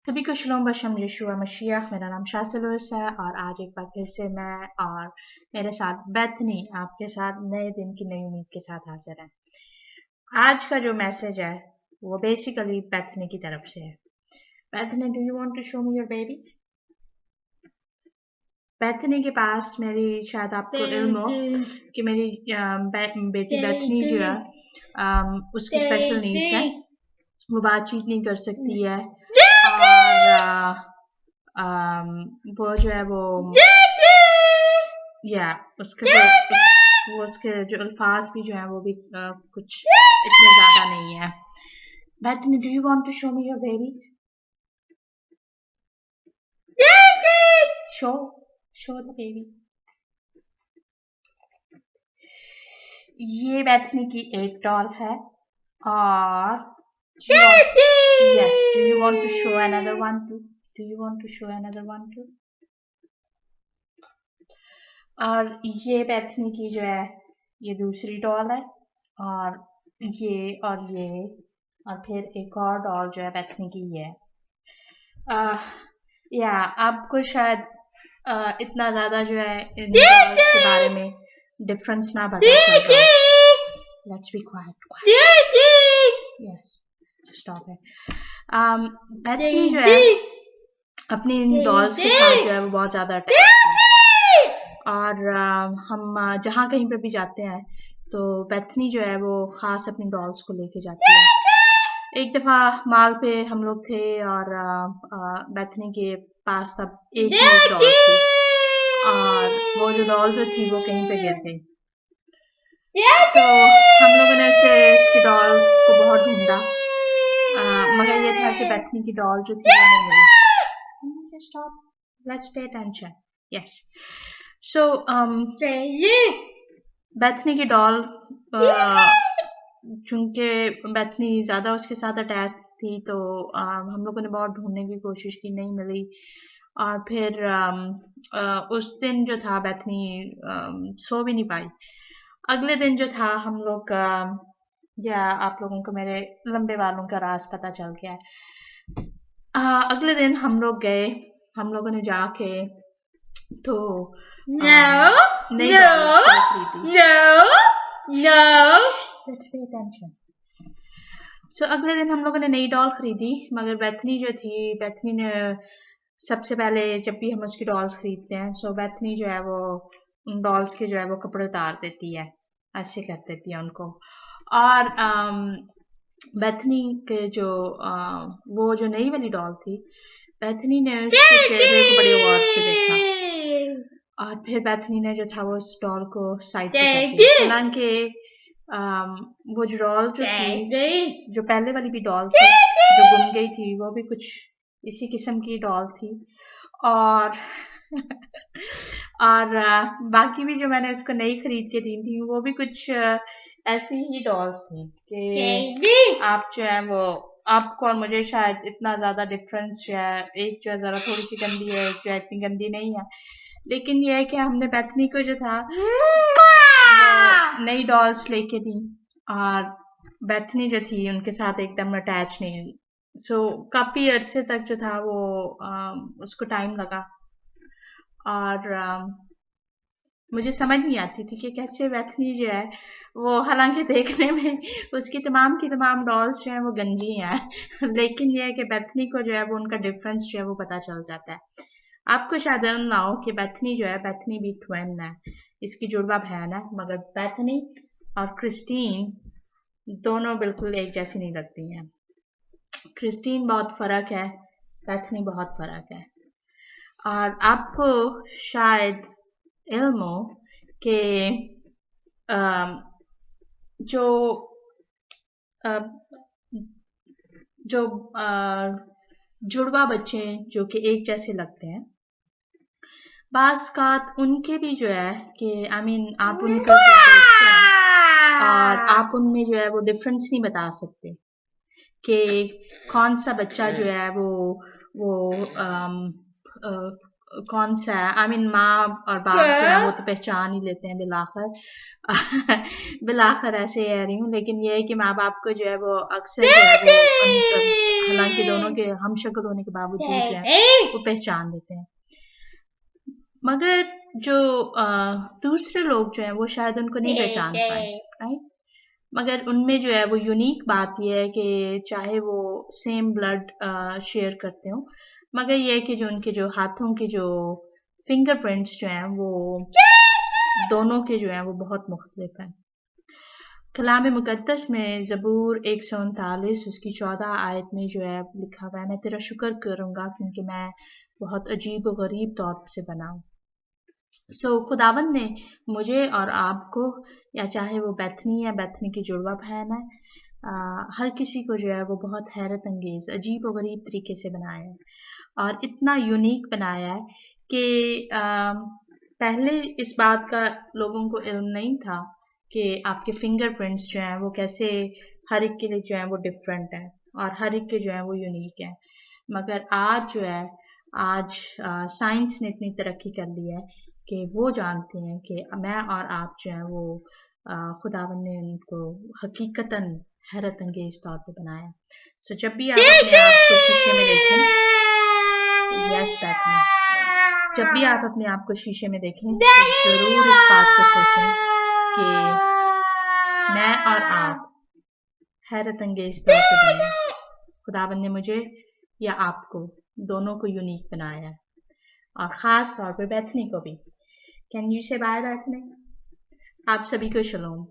सभी को शलोम बशम यशुआ मशीह। मेरा नाम शासलुस है और आज एक बार फिर से मैं और मेरे साथ बेथनी आपके साथ नए दिन की नई उम्मीद के साथ हाजिर है। आज का जो मैसेज है वो बेसिकली बेथनी की तरफ से है। Bethany, do you want to show me your baby? Bethany के पास मेरी शायद आपको इल्म हो कि मेरी बेटी बेथनी जो है उसकी स्पेशल नीड्स है। वो बातचीत नहीं कर सकती है और वो जो है वो या उसके जो अल्फाज भी जो है वो भी कुछ इतने ज्यादा नहीं है। Bethany, do you want to show me your baby? Show the baby. ये बेथनी की एक डॉल है और yes, do you want to show another one too? Do you want to show another one too? और ये Bethany की जो है ये दूसरी डॉल है और ये और फिर एक और डॉल जो है बेथनी की ये है। या आपको शायद इतना ज्यादा जो है इन डॉल्स के बारे में डिफरेंस ना पता चल रहा। Let's be quiet. Yes, stop it. Bethany जो है अपनी इन डॉल्स के साथ जो है वो बहुत ज्यादा अटैच है और हम जहाँ कहीं पे भी जाते हैं तो बेथनी जो है वो खास अपनी डॉल्स को लेके जाती है। एक दफा मॉल पे हम लोग थे और बेथनी के पास तब एक ही डॉल थी और वो जो डॉल जो थी वो कहीं पे गिर गई। तो हम लोगों ने उसकी डॉल को बहुत ढूंढा मगर ये था कि बेथनी की डॉल जो थी वो नहीं मिली। Stop. Let's pay attention. Yes. So Bethany की डॉल चूंकि बेथनी ज्यादा उसके साथ अटैच थी तो हम लोगों ने बहुत ढूंढने की कोशिश की, नहीं मिली। और फिर उस दिन जो था बेथनी सो भी नहीं पाई। अगले दिन जो था हम लोग या आप लोगों को मेरे लंबे बालों का राज पता चल गया है। अगले दिन हम लोग गए, हम लोगों ने जाके तो नई डॉल्स खरीदी। Let's pay attention. So अगले दिन हम लोगों ने नई डॉल खरीदी मगर बेथनी जो थी, बेथनी ने सबसे पहले जब भी हम उसकी डॉल्स खरीदते हैं सो बेथनी जो है वो उन डॉल्स के जो है वो कपड़े उतार देती है, ऐसे कर देती है उनको। और बेथनी के जो वो जो नई वाली डॉल थी, बेथनी ने उसके चेहरे को बड़े गौर से देखा और फिर बेथनी ने जो था वो उस डॉल को साइड पे कर दिया। हालांकि वो जो डॉल जो थी, जो पहले वाली भी डॉल थी जो गुम गई थी, वो भी कुछ इसी किस्म की डॉल थी और और बाकी भी जो मैंने उसको नई खरीद के दी थी वो भी कुछ ऐसी ही डॉल्स थी कि आप जो है वो आपको और मुझे शायद इतना ज्यादा डिफरेंस जो है, एक जो है जरा थोड़ी सी गंदी है, एक जो है इतनी गंदी नहीं है। लेकिन ये है कि हमने बेथनी को जो था नई डॉल्स लेके दी और बेथनी जो थी उनके साथ एकदम अटैच नहीं हुई। सो काफी अरसे तक जो था वो उसको टाइम लगा और मुझे समझ नहीं आती थी कि कैसे बेथनी जो है वो, हालांकि देखने में उसकी तमाम की तमाम डॉल्स जो है वो गंजी हैं लेकिन ये है कि बेथनी को जो है वो उनका डिफरेंस जो है वो पता चल जाता है। आपको शायद ना हो कि बेथनी जो है, बेथनी भी ट्विन है, इसकी जुड़वा बहन है, मगर बेथनी और क्रिस्टीन दोनों बिल्कुल एक जैसी नहीं लगती हैं। क्रिस्टीन बहुत फर्क है, बेथनी बहुत फर्क है। और आपको शायद इल्म हो कि जो जो जुड़वा बच्चे जो कि एक जैसे लगते हैं, बाज़ उनके भी जो है कि आप उनको देखते हैं और आप उनमें जो है वो डिफरेंस नहीं बता सकते कि कौन सा बच्चा जो है वो कौन सा है, आई मीन माँ और बाप जो है वो तो पहचान ही लेते हैं बिलाखर। बिलाखर ऐसे कह रही हूँ, लेकिन ये है कि माँ बाप को जो है वो अक्सर जो है वो हालांकि दोनों के हम शक्ल होने के बावजूद जो है वो पहचान लेते हैं। मगर जो दूसरे लोग जो हैं वो शायद उनको नहीं पहचान पाए, राइट। मगर उनमें जो है वो यूनिक बात ये है कि चाहे वो सेम ब्लड शेयर करते हो, मगर ये है कि जो उनके जो हाथों के जो फिंगरप्रिंट्स जो हैं वो दोनों के जो हैं वो बहुत मुख्तलिफ हैं। कलाम मुक़द्दस में ज़बूर 139 उसकी 14 आयत में जो है लिखा हुआ है, मैं तेरा शुक्र करूँगा क्योंकि मैं बहुत अजीब व गरीब तौर से बना हूँ। खुदावंद ने मुझे और आपको, या चाहे वो बैथनी या बैथनी की जुड़वा बहन है, हर किसी को जो है वो बहुत हैरत अंगेज अजीब व गरीब तरीके से बनाया है और इतना यूनिक बनाया है कि पहले इस बात का लोगों को इल्म नहीं था कि आपके फिंगरप्रिंट्स जो हैं वो कैसे हर एक के लिए जो है वो डिफरेंट है और हर एक के जो है वो यूनिक है। मगर आज जो है आज साइंस ने इतनी तरक्की कर ली है कि वो जानते हैं कि मैं और आप जो है वो खुदावन ने उनको हकीकतन हैरत अंगेज तौर पे बनाया। जब भी आप अपने आप को शीशे में देखें, यस बैठने, जब भी आप अपने आप को शीशे में देखें तो जरूर इस बात को सोचें कि मैं और आप हैरत अंगेज तौर पे बने। खुदावन ने मुझे या आपको दोनों को यूनिक बनाया है और ख़ास तौर पे बैथनी को भी। कैन यू से बाय बैथनी? आप सभी को शलोम।